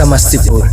समस्तीपुर।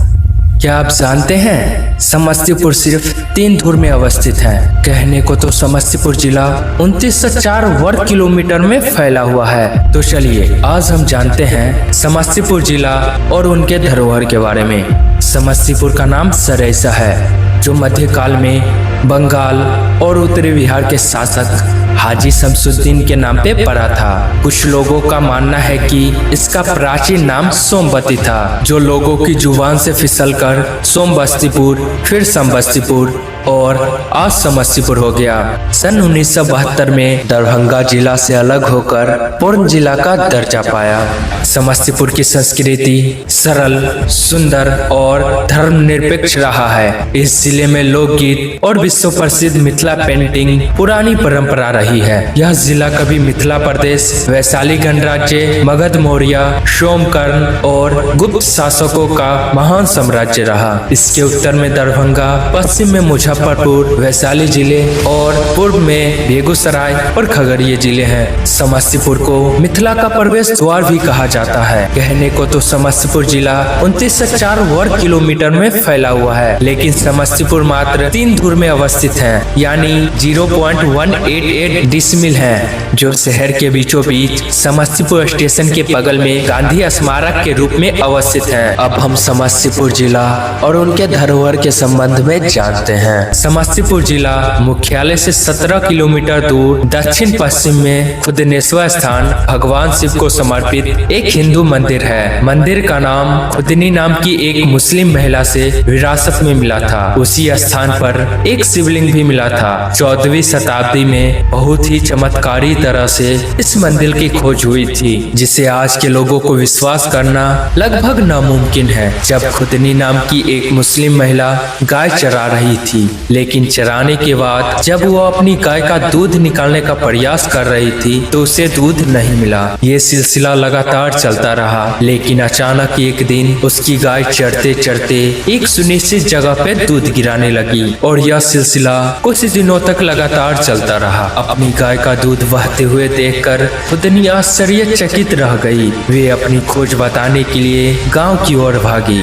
क्या आप जानते हैं समस्तीपुर सिर्फ 3 धुर में अवस्थित है। कहने को तो समस्तीपुर जिला 2904 वर्ग किलोमीटर में फैला हुआ है। तो चलिए आज हम जानते हैं समस्तीपुर जिला और उनके धरोहर के बारे में। समस्तीपुर का नाम सरैसा है जो मध्यकाल में बंगाल और उत्तरी बिहार के शासक हाजी शमसुद्दीन के नाम पे पड़ा था। कुछ लोगों का मानना है कि इसका प्राचीन नाम सोमवती था, जो लोगों की जुबान से फिसलकर सोमबस्तीपुर, फिर समबस्तीपुर और आज समस्तीपुर हो गया। सन 1972 में दरभंगा जिला से अलग होकर पूर्ण जिला का दर्जा पाया। समस्तीपुर की संस्कृति सरल, सुंदर और धर्मनिरपेक्ष रहा है। इस जिले में लोकगीत और विश्व प्रसिद्ध मिथिला पेंटिंग पुरानी परंपरा रही है। यह जिला कभी मिथिला प्रदेश, वैशाली गणराज्य, मगध मौर्य, सोमकर्ण और गुप्त शासकों का महान साम्राज्य रहा। इसके उत्तर में दरभंगा, पश्चिम में मुजफ्फरपुर, वैशाली जिले और पूर्व में बेगूसराय और खगड़िया जिले हैं। समस्तीपुर को मिथिला का प्रवेश द्वार भी कहा जाता है। कहने को तो समस्तीपुर जिला 2904 वर्ग किलोमीटर में फैला हुआ है, लेकिन समस्तीपुर मात्र 3 धुर में अवस्थित है, यानी 0.188 डिसमिल है, जो शहर के बीचों बीच समस्तीपुर स्टेशन के बगल में गांधी स्मारक के रूप में अवस्थित है। अब हम समस्तीपुर जिला और उनके धरोहर के संबंध में जानते हैं। समस्तीपुर जिला मुख्यालय से 17 किलोमीटर दूर दक्षिण पश्चिम में खुदनेश्वर स्थान भगवान शिव को समर्पित एक हिंदू मंदिर है। मंदिर का नाम खुदनी नाम की एक मुस्लिम महिला से विरासत में मिला था। उसी स्थान पर एक शिवलिंग भी मिला था। 14वीं शताब्दी में बहुत ही चमत्कारी तरह से इस मंदिर की खोज हुई थी, जिसे आज के लोगों को विश्वास करना लगभग नामुमकिन है। जब खुदनी नाम की एक मुस्लिम महिला गाय चरा रही थी, लेकिन चराने के बाद जब वो अपनी गाय का दूध निकालने का प्रयास कर रही थी तो उसे दूध नहीं मिला। ये सिलसिला लगातार चलता रहा, लेकिन अचानक एक दिन उसकी गाय चरते चरते एक सुनिश्चित जगह पे दूध गिराने लगी और यह सिलसिला कुछ दिनों तक लगातार चलता रहा। अपनी गाय का दूध बहते हुए देखकर खुदनी आश्चर्यचकित रह गई। वे अपनी खोज बताने के लिए गांव की ओर भागी।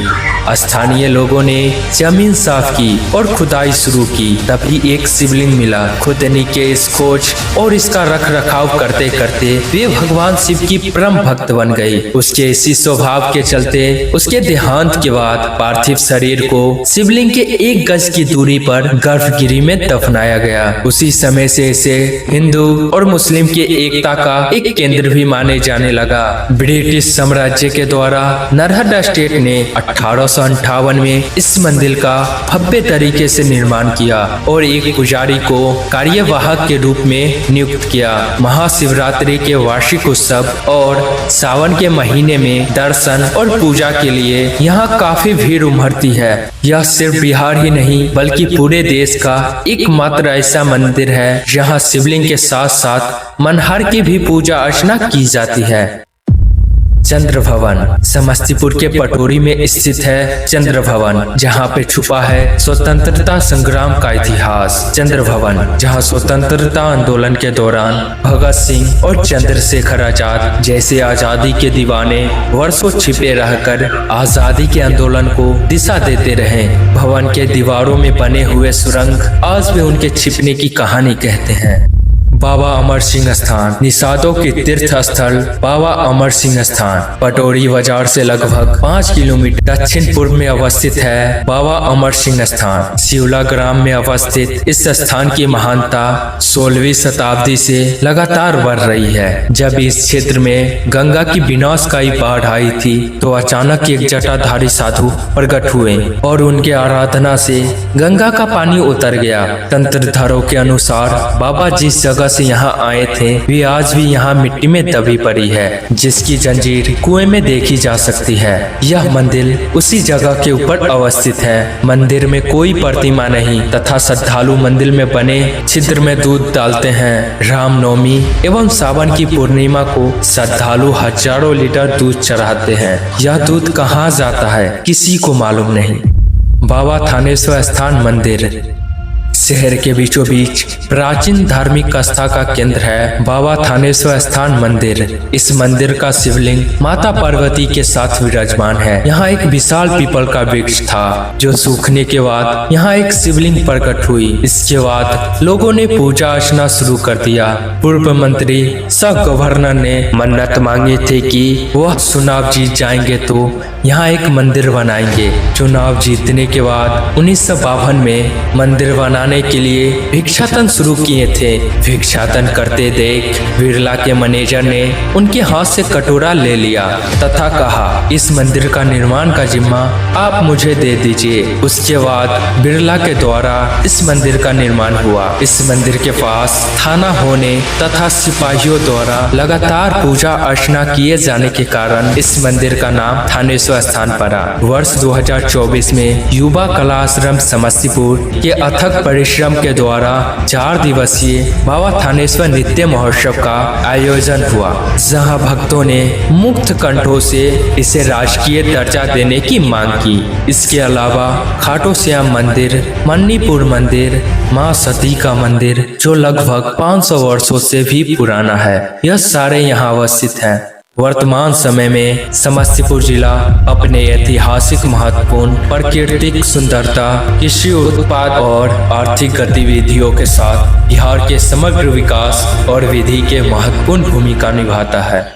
स्थानीय लोगों ने जमीन साफ की और खुदाई शुरू की, तभी एक शिवलिंग मिला। खुदनी के इस खोज और इसका रख रखाव करते करते वे भगवान शिव की परम भक्त बन गई। उसके इसी स्वभाव के चलते उसके देहांत के बाद पार्थिव शरीर को शिवलिंग के 1 गज की दूरी पर गर्भगिरी में दफनाया गया। उसी समय से इसे हिंदू और मुस्लिम की एकता का एक केंद्र भी माने जाने लगा। ब्रिटिश साम्राज्य के द्वारा नरहट स्टेट ने 1858 में इस मंदिर का भव्य तरीके से निर्माण किया और एक पुजारी को कार्यवाहक के रूप में नियुक्त किया। महाशिवरात्रि के वार्षिक उत्सव और सावन के महीने में दर्शन और पूजा के लिए यहाँ काफी भीड़ उमड़ती है। यह सिर्फ बिहार ही नहीं बल्कि पूरे देश का एकमात्र ऐसा मंदिर है जहाँ शिवलिंग के साथ साथ मनहर की भी पूजा अर्चना की जाती है। चंद्र भवन समस्तीपुर के पटोरी में स्थित है। चंद्र भवन जहाँ पे छुपा है स्वतंत्रता संग्राम का इतिहास। चंद्र भवन जहाँ स्वतंत्रता आंदोलन के दौरान भगत सिंह और चंद्रशेखर आजाद जैसे आजादी के दीवाने वर्षों छिपे रहकर आजादी के आंदोलन को दिशा देते रहे। भवन के दीवारों में बने हुए सुरंग आज भी उनके छिपने की कहानी कहते हैं। बाबा अमर सिंह स्थान निषादों की तीर्थ स्थल बाबा अमर सिंह स्थान पटोरी बाजार से लगभग 5 किलोमीटर दक्षिण पूर्व में अवस्थित है। बाबा अमर सिंह स्थान शिवला ग्राम में अवस्थित इस स्थान की महानता 16वीं शताब्दी से लगातार बढ़ रही है। जब इस क्षेत्र में गंगा की विनाशकारी बाढ़ आई थी तो अचानक एक जटाधारी साधु प्रकट हुए और उनके आराधना से गंगा का पानी उतर गया। तंत्रधारों के अनुसार बाबा जिस जगह से यहाँ आए थे वे आज भी यहाँ मिट्टी में दबी पड़ी है, जिसकी जंजीर कुएं में देखी जा सकती है। यह मंदिर उसी जगह के ऊपर अवस्थित है। मंदिर में कोई प्रतिमा नहीं तथा श्रद्धालु मंदिर में बने छिद्र में दूध डालते हैं। रामनवमी एवं सावन की पूर्णिमा को श्रद्धालु हजारों लीटर दूध चढ़ाते हैं। यह दूध कहाँ जाता है किसी को मालूम नहीं। बाबा थानेश्वर स्थान मंदिर शहर के बीचों बीच प्राचीन धार्मिक आस्था का केंद्र है बाबा थानेश्वर स्थान मंदिर। इस मंदिर का शिवलिंग माता पार्वती के साथ विराजमान है। यहाँ एक विशाल पीपल का वृक्ष था जो सूखने के बाद यहाँ एक शिवलिंग प्रकट हुई। इसके बाद लोगों ने पूजा अर्चना शुरू कर दिया। पूर्व मंत्री सह गवर्नर ने मन्नत मांगे थे कि वह चुनाव जीत जाएंगे तो यहाँ एक मंदिर बनाएंगे। चुनाव जीतने के बाद 1952 में मंदिर बनाने के लिए भिक्षाटन शुरू किए थे। भिक्षाटन करते देख बिरला के मैनेजर ने उनके हाथ से कटोरा ले लिया तथा कहा, इस मंदिर का निर्माण का जिम्मा आप मुझे दे दीजिए। उसके बाद बिरला के द्वारा इस मंदिर का निर्माण हुआ। इस मंदिर के पास थाना होने तथा सिपाहियों द्वारा लगातार पूजा अर्चना किए जाने के कारण इस मंदिर का नाम थानेश्वर स्थान पड़ा। वर्ष 2024 में युवा कला आश्रम समस्तीपुर के अथक परिश्रम के द्वारा 4 दिवसीय बाबा थानेश्वर नृत्य महोत्सव का आयोजन हुआ, जहां भक्तों ने मुक्त कंठों से इसे राजकीय दर्जा देने की मांग की। इसके अलावा खाटू श्याम मंदिर, मन्नीपुर मंदिर, मां सती का मंदिर जो लगभग 500 वर्षों से भी पुराना है, यह सारे यहाँ अवस्थित हैं। वर्तमान समय में समस्तीपुर जिला अपने ऐतिहासिक महत्वपूर्ण प्राकृतिक सुंदरता, कृषि उत्पाद और आर्थिक गतिविधियों के साथ बिहार के समग्र विकास और वृद्धि के महत्वपूर्ण भूमिका निभाता है।